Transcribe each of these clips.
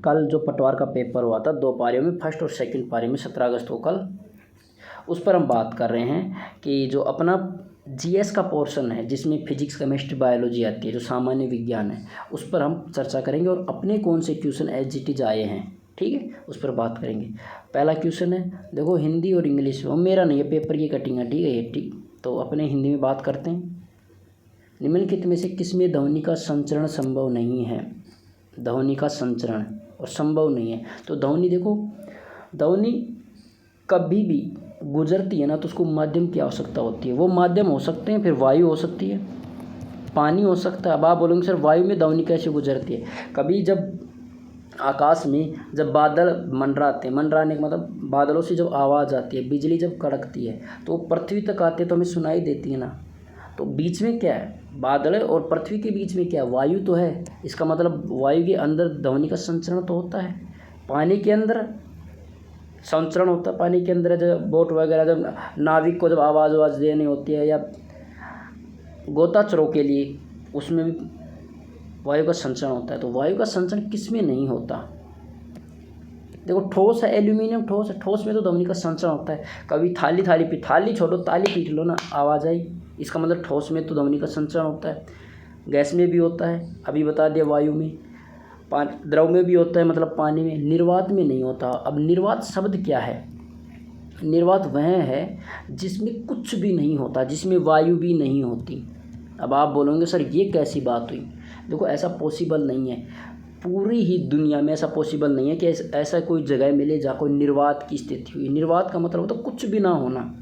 कल जो पटवार का पेपर हुआ था 2 पारियों में, फर्स्ट और सेकंड पारी में 17 अगस्त को कल, उस पर हम बात कर रहे हैं कि जो अपना जीएस का पोर्शन है जिसमें फिजिक्स केमिस्ट्री बायोलॉजी आती है, जो सामान्य विज्ञान है, उस पर हम चर्चा करेंगे और अपने कौन से क्वेश्चन एसजीटीज आए हैं, ठीक है, उस पर बात करेंगे। पहला क्वेश्चन है, देखो हिंदी और इंग्लिश में, मेरा नहीं है, पेपर की कटिंग है, ठीक है, ये ठीक। तो अपने हिंदी में बात करते हैं। निम्नलिखित में से किसमें ध्वनि का संचरण संभव नहीं है? ध्वनि का संचरण और संभव नहीं है। तो ध्वनि देखो, ध्वनि कभी भी गुजरती है ना तो उसको माध्यम की आवश्यकता होती है। वो माध्यम हो सकते हैं, फिर वायु हो सकती है, पानी हो सकता है। अब आप बोलेंगे सर वायु में ध्वनि कैसे गुजरती है? कभी जब आकाश में जब बादल मंडराते हैं, मंडराने का मतलब बादलों से जब आवाज़ आती है, बिजली जब कड़कती है तो पृथ्वी तक आती है तो हमें सुनाई देती है ना। तो बीच में क्या है? बादल है, और पृथ्वी के बीच में क्या है? वायु तो है। इसका मतलब वायु के अंदर ध्वनि का संचरण तो होता है। पानी के अंदर संचरण होता है, पानी के अंदर जब बोट वगैरह, जब नाविक को जब आवाज़ देनी होती है, या गोताखोरों के लिए, उसमें भी वायु का संचरण होता है। तो वायु का संचरण किस में नहीं होता? देखो ठोस है, एल्यूमिनियम ठोस है, ठोस में तो ध्वनि का संचरण होता है। कभी थाली छोड़ो, ताली पीट लो ना, आवाज़ आई, इसका मतलब ठोस में तो ध्वनि का संचरण होता है। गैस में भी होता है, अभी बता दिया, वायु में, द्रव में भी होता है, मतलब पानी में। निर्वात में नहीं होता। अब निर्वात शब्द क्या है? निर्वात वह है जिसमें कुछ भी नहीं होता, जिसमें वायु भी नहीं होती। अब आप बोलोगे सर ये कैसी बात हुई? देखो ऐसा पॉसिबल नहीं है, पूरी ही दुनिया में ऐसा पॉसिबल नहीं है कि ऐसा कोई जगह मिले जहाँ कोई निर्वात की स्थिति हुई। निर्वात का मतलब होता है कुछ भी ना होना।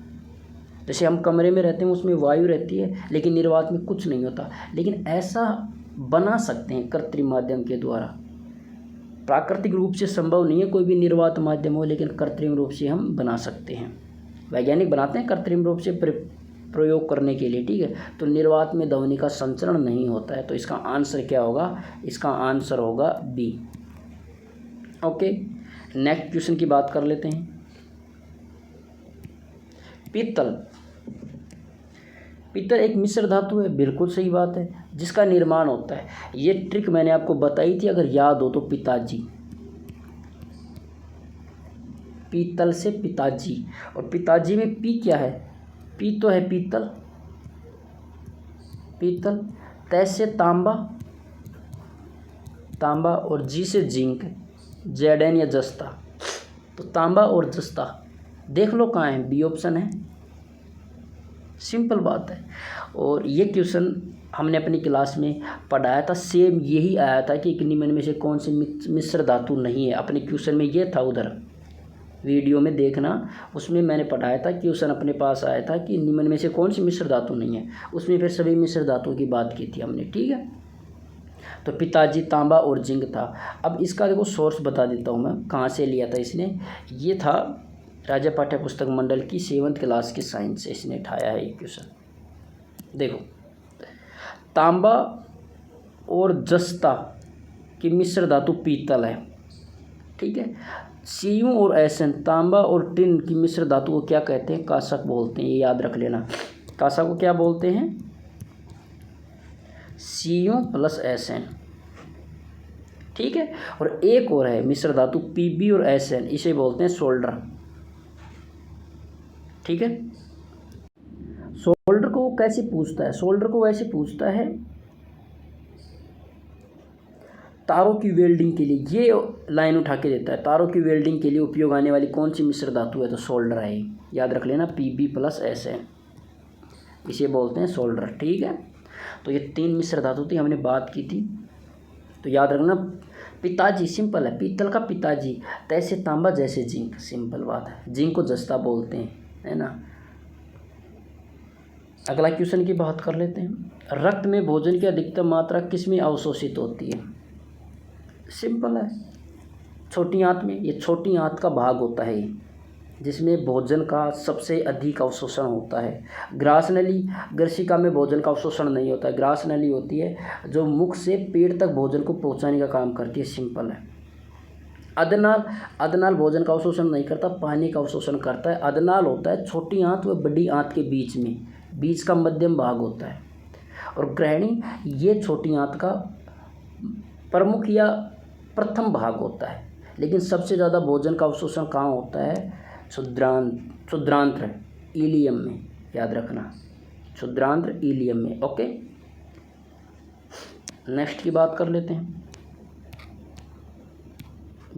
जैसे हम कमरे में रहते हैं, उसमें वायु रहती है, लेकिन निर्वात में कुछ नहीं होता। लेकिन ऐसा बना सकते हैं कृत्रिम माध्यम के द्वारा। प्राकृतिक रूप से संभव नहीं है कोई भी निर्वात माध्यम हो, लेकिन कृत्रिम रूप से हम बना सकते हैं। वैज्ञानिक बनाते हैं कृत्रिम रूप से प्रयोग करने के लिए, ठीक है। तो निर्वात में ध्वनि का संचरण नहीं होता है। तो इसका आंसर क्या होगा? इसका आंसर होगा बी। ओके, नेक्स्ट क्वेश्चन की बात कर लेते हैं। पीतल, पीतल एक मिश्र धातु है, बिल्कुल सही बात है, जिसका निर्माण होता है। ये ट्रिक मैंने आपको बताई थी, अगर याद हो तो, पिताजी, पीतल से पिताजी। और पिताजी में पी क्या है? पी तो है पीतल, पीतल, तै से तांबा, तांबा, और जी से जिंक, जेडन या जस्ता। तो तांबा और जस्ता देख लो कहाँ है, बी ऑप्शन है, सिंपल बात है। और ये क्वेश्चन हमने अपनी क्लास में पढ़ाया था, सेम यही आया था कि निम्न में से कौन सी मिश्र धातु नहीं है। अपने क्वेश्चन में ये था, उधर वीडियो में देखना, उसमें मैंने पढ़ाया था, क्वेश्चन अपने पास आया था कि निम्न में से कौन सी मिश्र धातु नहीं है। उसमें फिर सभी मिश्र धातुओं की बात की थी हमने, ठीक है। तो पिताजी, तांबा और जिंक था। अब इसका देखो सोर्स बता देता हूँ मैं, कहाँ से लिया था इसने। ये था राज्य पाठ्य पुस्तक मंडल की 7th क्लास की साइंस से इसने उठाया है ये क्वेश्चन। देखो, तांबा और जस्ता की मिश्र धातु पीतल है, ठीक है। Cu और Sn, तांबा और टिन की मिश्र धातु को क्या कहते हैं? कांसक बोलते हैं, ये याद रख लेना। कांसक को क्या बोलते हैं? Cu + Sn, ठीक है। और एक और है मिश्र धातु Pb और Sn, इसे बोलते हैं सोल्डर, ठीक है। सोल्डर को कैसे पूछता है? सोल्डर को वैसे पूछता है तारों की वेल्डिंग के लिए, ये लाइन उठा के देता है, तारों की वेल्डिंग के लिए उपयोग आने वाली कौन सी मिश्र धातु है? तो सोल्डर है, याद रख लेना, Pb + Sn, इसे बोलते हैं सोल्डर, ठीक है। तो ये 3 मिश्र धातु थी, हमने बात की थी, तो याद रखना। पिताजी सिंपल है, पीतल का पिताजी, तैसे तांबा, जैसे जिंक, सिंपल बात है। जिंक को जस्ता बोलते हैं, है ना। अगला क्वेश्चन की बात कर लेते हैं। रक्त में भोजन की अधिकतम मात्रा किस में अवशोषित होती है? सिंपल है, छोटी आंत में। ये छोटी आंत का भाग होता है जिसमें भोजन का सबसे अधिक अवशोषण होता है। ग्रास नली, ग्रसिका में भोजन का अवशोषण नहीं होता है। ग्रास नली होती है जो मुख से पेट तक भोजन को पहुंचाने का काम करती है, सिंपल है। अदनाल, अदनाल भोजन का अवशोषण नहीं करता, पानी का अवशोषण करता है। अदनाल होता है छोटी आंत व बड़ी आंत के बीच में, बीच का मध्यम भाग होता है। और ग्रहणी, ये छोटी आंत का प्रमुख या प्रथम भाग होता है, लेकिन सबसे ज़्यादा भोजन का अवशोषण कहाँ होता है? क्षुद्रांत्र इलियम में, याद रखना, क्षुद्रांत्र इलियम में। ओके, नेक्स्ट की बात कर लेते हैं।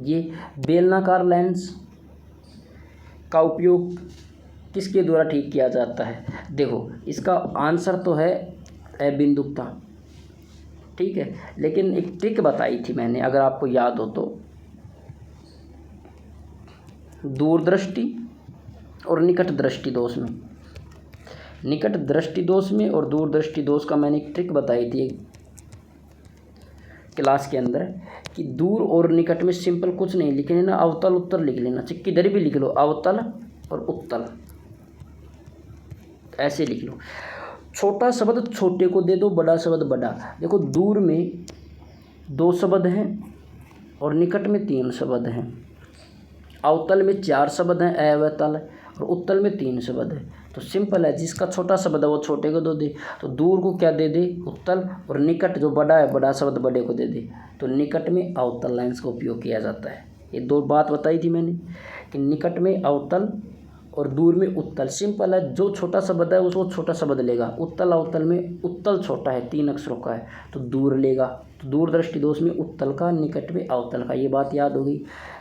ये बेलनाकार लेंस का उपयोग किसके द्वारा ठीक किया जाता है? देखो, इसका आंसर तो है अबिंदुकता, ठीक है, लेकिन एक ट्रिक बताई थी मैंने, अगर आपको याद हो तो, दूरदृष्टि और निकट दृष्टि दोष में, निकट दृष्टि दोष में और दूरदृष्टि दोष का मैंने एक ट्रिक बताई थी क्लास के अंदर, कि दूर और निकट में सिंपल कुछ नहीं लिख लेना, अवतल उत्तर लिख लेना, चाहे किधर भी लिख लो, अवतल और उत्तल, ऐसे लिख लो। छोटा शब्द छोटे को दे दो, बड़ा शब्द बड़ा। देखो, दूर में 2 शब्द हैं और निकट में 3 शब्द हैं, अवतल में 4 शब्द हैं, अवतल, और उत्तल में 3 शब्द है। तो सिंपल है, जिसका छोटा शब्द है वो छोटे को दे दे, तो दूर को क्या दे दे? उत्तल, और निकट जो बड़ा है, बड़ा शब्द बड़े को दे दे, तो निकट में अवतल लाइन्स का उपयोग किया जाता है। ये 2 बात बताई थी मैंने, कि निकट में अवतल और दूर में उत्तल। सिंपल है, जो छोटा शब्द है उसको छोटा शब्द लेगा, उत्तल अवतल में उत्तल छोटा है, 3 अक्षरों का है, तो दूर लेगा, तो दूर दृष्टि दोष में उत्तल का, निकट में अवतल का। ये बात याद होगी।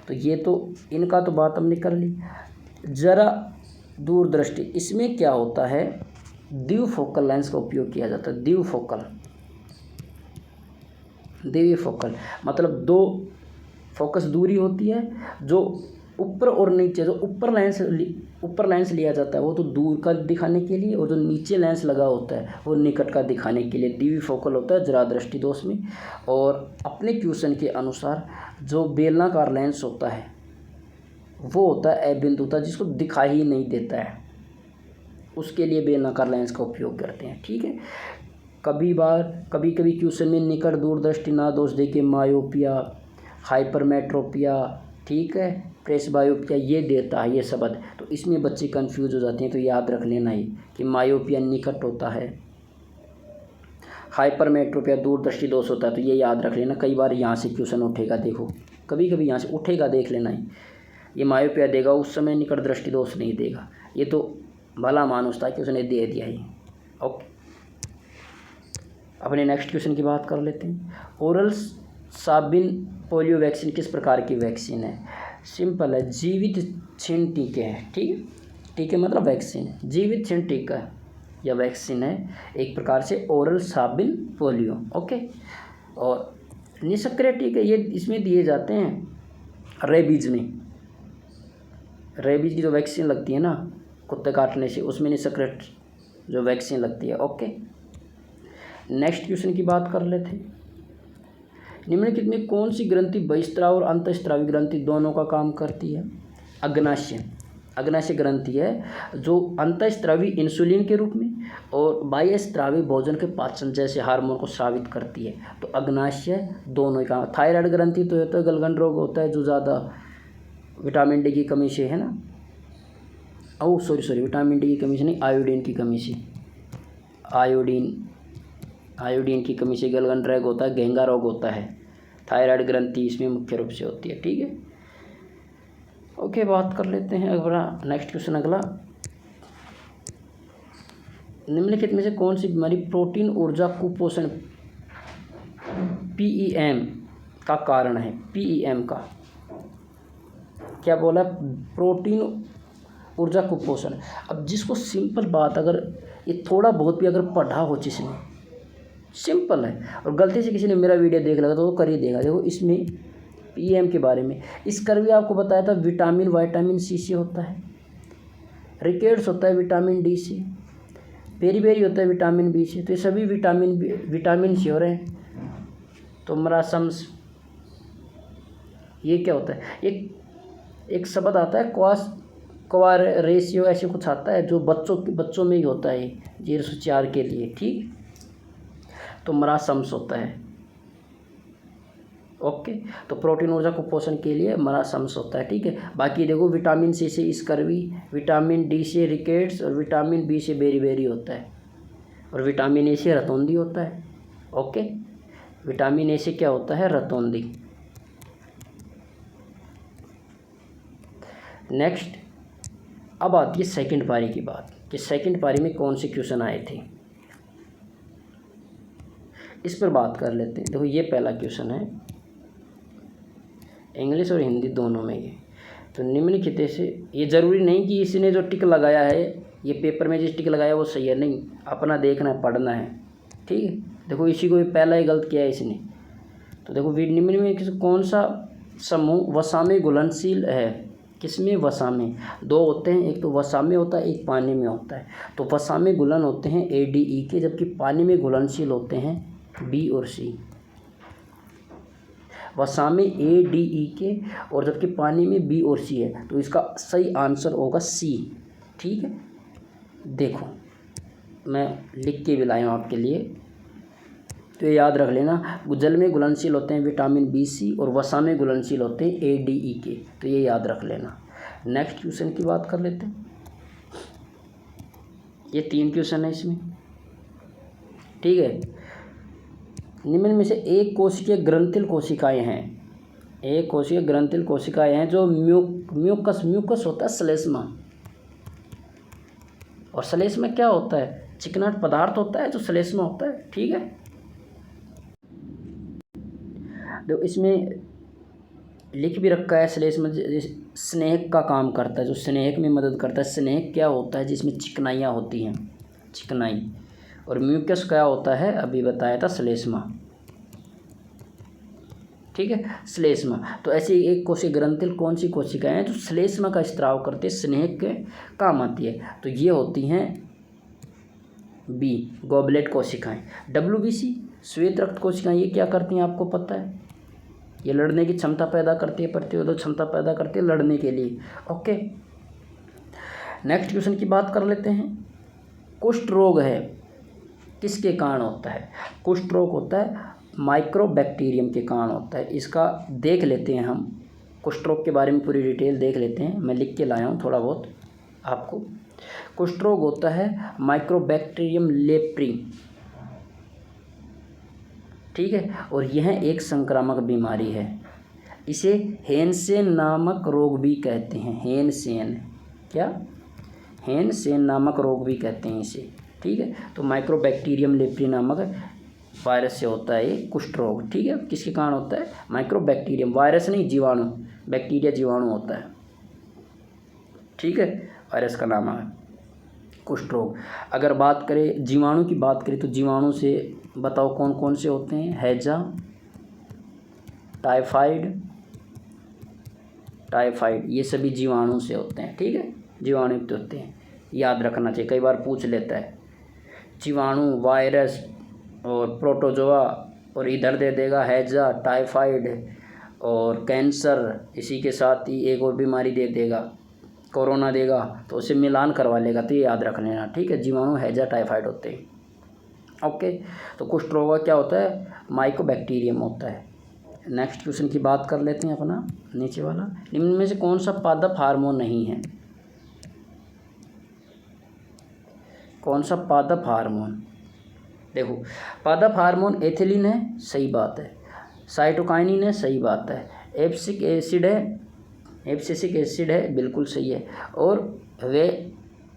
तो ये तो इनका तो बात हमने कर ली। जरा दूरदृष्टि, इसमें क्या होता है? द्विफोकल लेंस का उपयोग किया जाता है। द्विफोकल मतलब 2 फोकस दूरी होती है, जो ऊपर और नीचे, जो ऊपर लेंस लिया जाता है वो तो दूर का दिखाने के लिए, और जो नीचे लेंस लगा होता है वो निकट का दिखाने के लिए द्विफोकल होता है जरा दृष्टि दोष में। और अपने क्वेश्चन के अनुसार जो बेलनाकार लेंस होता है वो होता है अबिंदुता, जिसको दिखाई ही नहीं देता है, उसके लिए बेलनाकार लेंस का उपयोग करते हैं, ठीक है। कभी कभी क्वेश्चन में निकट दूरदृष्टि ना दोष दे के मायोपिया, हाइपरमेट्रोपिया, ठीक है, प्रेसबायोपिया ये देता है, ये शब्द, तो इसमें बच्चे कंफ्यूज हो जाते हैं। तो याद रख लेना ही कि मायोपिया निकट होता है, हाइपरमेट्रोपिया दूरदृष्टि दोष होता है, तो ये याद रख लेना। कई बार यहाँ से क्वेश्चन उठेगा, देखो कभी यहाँ से उठेगा, देख लेना ही, ये मायोपिया देगा, उस समय निकट दृष्टि दोष नहीं देगा। ये तो भला मानुस था कि उसने दे दिया ही। ओके, अपने नेक्स्ट क्वेश्चन की बात कर लेते हैं। ओरल साबिन पोलियो वैक्सीन किस प्रकार की वैक्सीन है? सिंपल है, जीवित क्षीण टीके हैं, ठीक है, टीके मतलब वैक्सीन है, जीवित क्षीण टीका या वैक्सीन है एक प्रकार से ओरल साबिन पोलियो। ओके, और निष्क्रिय टीके ये इसमें दिए जाते हैं रेबीज में, रेबीज की जो वैक्सीन लगती है ना कुत्ते काटने से, उसमें निष्क्रिय जो वैक्सीन लगती है। ओके, नेक्स्ट क्वेश्चन की बात कर लेते हैं। निम्नलिखित में कौन सी ग्रंथि बहिस्त्राव और अंतःस्त्रावी ग्रंथि दोनों का काम करती है? अग्नाशय ग्रंथि है जो अंतःस्त्रावी इंसुलिन के रूप में और बाह्यस्त्रावी भोजन के पाचन जैसे हार्मोन को स्रावित करती है। तो अग्नाशय दोनों का। थायराइड ग्रंथि तो होता है, गलगंड रोग होता है जो ज़्यादा विटामिन डी की कमी से, है ना, सॉरी विटामिन डी की कमी से नहीं, आयोडीन की कमी से, आयोडीन की कमी से गलगंड रोग होता है, घेंगा रोग होता है। थायराइड ग्रंथि इसमें मुख्य रूप से होती है, ठीक है। ओके, बात कर लेते हैं अगला, नेक्स्ट क्वेश्चन अगला। निम्नलिखित में से कौन सी बीमारी प्रोटीन ऊर्जा कुपोषण PEM का कारण है? PEM का क्या बोला? प्रोटीन ऊर्जा कुपोषण। अब जिसको सिंपल बात, अगर ये थोड़ा बहुत भी अगर पढ़ा हो जिसने, सिंपल है, और गलती से किसी ने मेरा वीडियो देख लगा तो वो कर ही देगा। देखो इसमें PEM के बारे में, इसका भी आपको बताया था, विटामिन C से होता है, रिकेट्स होता है विटामिन D से, बेरी होता है विटामिन B से, तो ये सभी विटामिन से हो रहे हैं। तो मरासम्स, ये क्या होता है? एक शब्द आता है क्वार रेशियो, ऐसे कुछ आता है जो बच्चों में ही होता है 0 से 4 के लिए, ठीक, तो मरासम्स होता है। ओके, तो प्रोटीन ऊर्जा कुपोषण के लिए मरासम्स होता है, ठीक है। बाकी देखो विटामिन C से स्कर्वी, विटामिन D से रिकेट्स, और विटामिन B से बेरी होता है, और विटामिन A से रतौंधी होता है। ओके, विटामिन A से क्या होता है? रतौंधी। नेक्स्ट अब आती है सेकंड पारी की बात कि सेकंड पारी में कौन से क्वेश्चन आए थे, इस पर बात कर लेते हैं। देखो ये पहला क्वेश्चन है, इंग्लिश और हिंदी दोनों में ये। तो निम्नलिखित से, ये ज़रूरी नहीं कि इसने जो टिक लगाया है, ये पेपर में जिस टिक लगाया वो सही है, नहीं, अपना देखना है, पढ़ना है, ठीक है। देखो इसी को पहला ही गलत किया है इसने। तो देखो निम्न में कौन सा समूह वसा में घुलनशील है, किसमें, वसा में। दो होते हैं, एक तो वसा में होता है, एक पानी में होता है। तो वसा में घुलन होते हैं ADE के, जबकि पानी में घुलनशील होते हैं B और C। वसा में ADE के और जबकि पानी में B और C है, तो इसका सही आंसर होगा C, ठीक है। देखो मैं लिख के भी लाया हूँ आपके लिए, तो ये याद रख लेना। जल में घुलनशील होते हैं विटामिन B, C और वसा में घुलनशील होते हैं ADE के, तो ये याद रख लेना। नेक्स्ट क्वेश्चन की बात कर लेते हैं। ये 3 क्वेश्चन है इसमें, ठीक है। निम्न में से एक कोशिकीय ग्रंथिल कोशिकाएं हैं, एक कोशिकीय ग्रंथिल कोशिकाएं हैं जो म्यूकस होता है श्लेष्मा, और श्लेष्मा क्या होता है, चिकनाट पदार्थ होता है जो श्लेष्मा होता है, ठीक है। तो इसमें लिख भी रखा है श्लेष्मा स्नेहक का काम करता है, जो स्नेहक में मदद करता है। स्नेहक क्या होता है, जिसमें चिकनाइयाँ होती हैं, चिकनाई। और म्यूकस क्या होता है, अभी बताया था, श्लेष्मा, ठीक है, श्लेष्मा। तो ऐसी एक कोशिका ग्रंथिल कौन सी कोशिकाएं हैं जो श्लेष्मा का स्त्राव करते स्नेहक के काम आती है, तो ये होती हैं B गॉबलेट कोशिकाएं। WBC श्वेत रक्त कोशिकाएं, ये क्या करती हैं आपको पता है, ये लड़ने की क्षमता पैदा करती है, प्रतिरोधक क्षमता पैदा करती है लड़ने के लिए, ओके। नेक्स्ट क्वेश्चन की बात कर लेते हैं। कुष्ठ रोग है, किसके कारण होता है, कुष्ठ रोग होता है माइक्रोबैक्टीरियम के कारण होता है। इसका देख लेते हैं हम, कुष्ठ रोग के बारे में पूरी डिटेल देख लेते हैं, मैं लिख के लाया हूँ थोड़ा बहुत आपको। कुष्ठ रोग होता है माइक्रोबैक्टीरियम लेप्री, ठीक है, और यह एक संक्रामक बीमारी है। इसे हेनसेन नामक रोग भी कहते हैं, हेनसेन, क्या, हेनसेन नामक रोग भी कहते हैं इसे, ठीक है। तो माइक्रोबैक्टीरियम लेप्री नामक वायरस से होता है ये कुष्ठ रोग, ठीक है। किसके कारण होता है, माइक्रोबैक्टीरियम, वायरस नहीं, जीवाणु, बैक्टीरिया जीवाणु होता है, ठीक है, वायरस का नाम है कुष्ठ रोग। अगर बात करें जीवाणु की बात करें, तो जीवाणु से बताओ कौन कौन से होते हैं, हैजा, टाइफाइड, ये सभी जीवाणु से होते हैं, ठीक है, जीवाणु युक्त होते हैं, याद रखना चाहिए, कई बार पूछ लेता है। जीवाणु, वायरस और प्रोटोजोआ, और इधर दे देगा हैजा, टाइफाइड और कैंसर, इसी के साथ ही एक और बीमारी दे देगा, कोरोना देगा, तो उसे मिलान करवा लेगा, तो ये याद रख लेना, ठीक है। जीवाणु, हैजा, टाइफाइड होते हैं, ओके। तो कुष्ठ रोग क्या होता है, माइक्रोबैक्टीरियम होता है। नेक्स्ट क्वेश्चन की बात कर लेते हैं अपना, नीचे वाला। निम्न में से कौन सा पादप हार्मोन नहीं है, कौन सा पादप हार्मोन, देखो पादप हार्मोन एथिलीन है, सही बात है, साइटोकाइनिन है, सही बात है, एब्सिक एसिड है, एब्सिसिक एसिड है, बिल्कुल सही है, और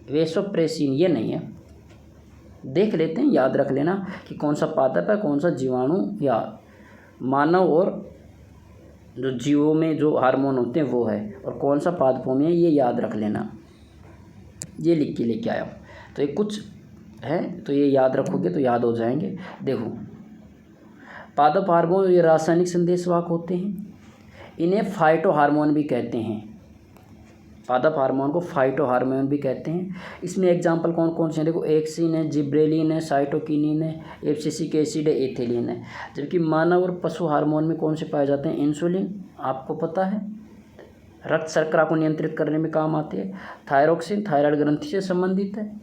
वेसोप्रेसिन ये नहीं है। देख लेते हैं, याद रख लेना कि कौन सा पादप है, कौन सा जीवाणु या मानव और जो जीवों में जो हार्मोन होते हैं वो है, और कौन सा पादपों में है, ये याद रख लेना, ये लिख के लेके आया हूँ। तो ये कुछ है, तो ये याद रखोगे तो याद हो जाएंगे। देखो पादप हार्मोन ये रासायनिक संदेशवाहक होते हैं, इन्हें फाइटो हार्मोन भी कहते हैं, पादप हार्मोन को फाइटो हार्मोन भी कहते हैं। इसमें एग्जांपल कौन कौन से हैं, देखो एक्सिन है, जिब्रेलिन है, साइटोकिनिन है, एब्सिसिक एसिड है, एथिलीन है। जबकि मानव और पशु हार्मोन में कौन से पाए जाते हैं, इंसुलिन, आपको पता है, रक्त शर्करा को नियंत्रित करने में काम आती है, थायरोक्सिन थायराइड ग्रंथि से संबंधित है,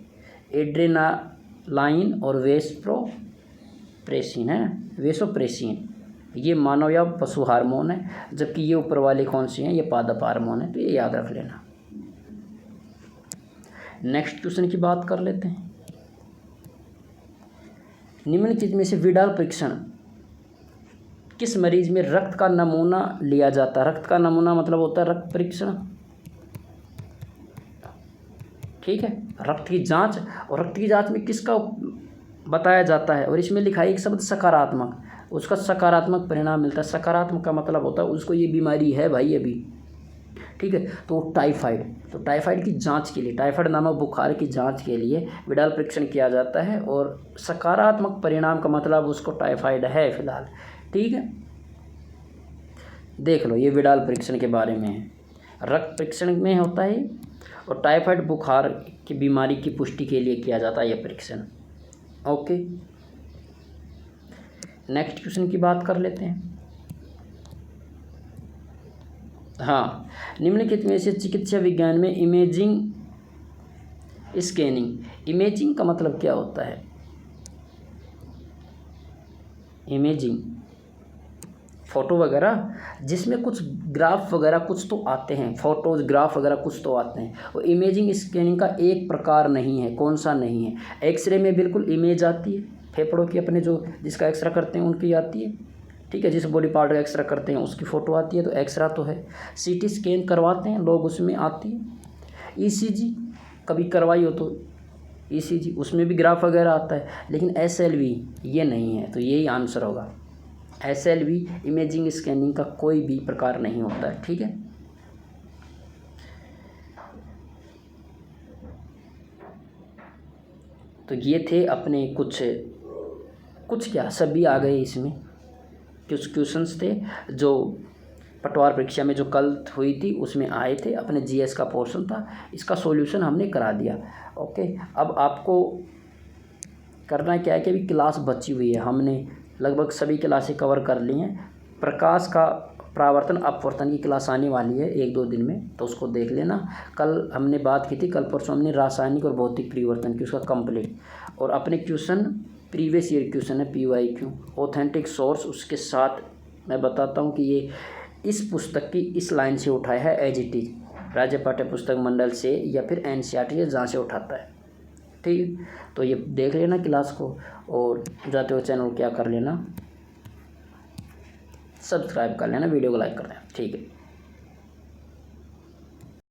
एड्रेनालाइन और वेसोप्रेसिन है, वेसोप्रेसिन ये मानव या पशु हार्मोन है, जबकि ये ऊपर वाले कौन से हैं, ये पादप हार्मोन है, तो ये याद रख लेना। नेक्स्ट क्वेश्चन की बात कर लेते हैं। निम्नलिखित में से विडाल परीक्षण किस मरीज में रक्त का नमूना लिया जाता है, रक्त का नमूना मतलब होता है रक्त परीक्षण, ठीक है, रक्त की जांच, और रक्त की जांच में किसका बताया जाता है, और इसमें लिखा है एक शब्द सकारात्मक, उसका सकारात्मक परिणाम मिलता है। सकारात्मक का मतलब होता है उसको ये बीमारी है भाई अभी, ठीक है। तो टाइफाइड, तो टाइफाइड की जांच के लिए, टाइफाइड नामक बुखार की जांच के लिए विडाल परीक्षण किया जाता है, और सकारात्मक परिणाम का मतलब उसको टाइफाइड है फिलहाल, ठीक है। देख लो ये विडाल परीक्षण के बारे में है, रक्त परीक्षण में होता है, और टाइफाइड बुखार की बीमारी की पुष्टि के लिए किया जाता है यह परीक्षण। ओके, नेक्स्ट क्वेश्चन की बात कर लेते हैं। हाँ, निम्नलिखित में से चिकित्सा विज्ञान में इमेजिंग स्कैनिंग, इमेजिंग का मतलब क्या होता है? इमेजिंग फ़ोटो वगैरह, जिसमें कुछ ग्राफ वगैरह कुछ तो आते हैं, फोटोज ग्राफ वगैरह कुछ तो आते हैं, और इमेजिंग स्कैनिंग का एक प्रकार नहीं है। कौन सा नहीं है? एक्सरे में बिल्कुल इमेज आती है, फेफड़ों की अपने जो जिसका एक्सरे करते हैं उनकी आती है, ठीक है। जिस बॉडी पार्ट का एक्सरे करते हैं उसकी फ़ोटो आती है, तो एक्सरा तो है। सीटी स्कैन करवाते हैं लोग, उसमें आती है। ईसीजी कभी करवाई हो तो ईसीजी, उसमें भी ग्राफ वगैरह आता है, लेकिन एसएलवी ये नहीं है, तो यही आंसर होगा। एसएलवी इमेजिंग स्कैनिंग का कोई भी प्रकार नहीं होता है, ठीक है। तो ये थे अपने कुछ क्या सभी आ गए इसमें, कुछ क्वेश्चंस थे जो पटवार परीक्षा में जो कल हुई थी उसमें आए थे, अपने जीएस का पोर्शन था, इसका सॉल्यूशन हमने करा दिया। ओके, अब आपको करना क्या है कि अभी क्लास बची हुई है, हमने लगभग सभी क्लासें कवर कर ली हैं। प्रकाश का परावर्तन अपवर्तन की क्लास आने वाली है 1-2 दिन में, तो उसको देख लेना। कल हमने बात की थी, कल परसों हमने रासायनिक और भौतिक परिवर्तन की, उसका कंप्लीट। और अपने क्वेश्चन प्रीवियस ईयर क्वेश्चन है PYQ, ऑथेंटिक सोर्स, उसके साथ मैं बताता हूँ कि ये इस पुस्तक की इस लाइन से उठाया है एज इट इज, राज्य पाठ्य पुस्तक मंडल से या फिर NCERT से जहाँ से उठाता है, ठीक। तो ये देख लेना क्लास को, और जाते हुए चैनल क्या कर लेना, सब्सक्राइब कर लेना, वीडियो को लाइक कर देना, ठीक है।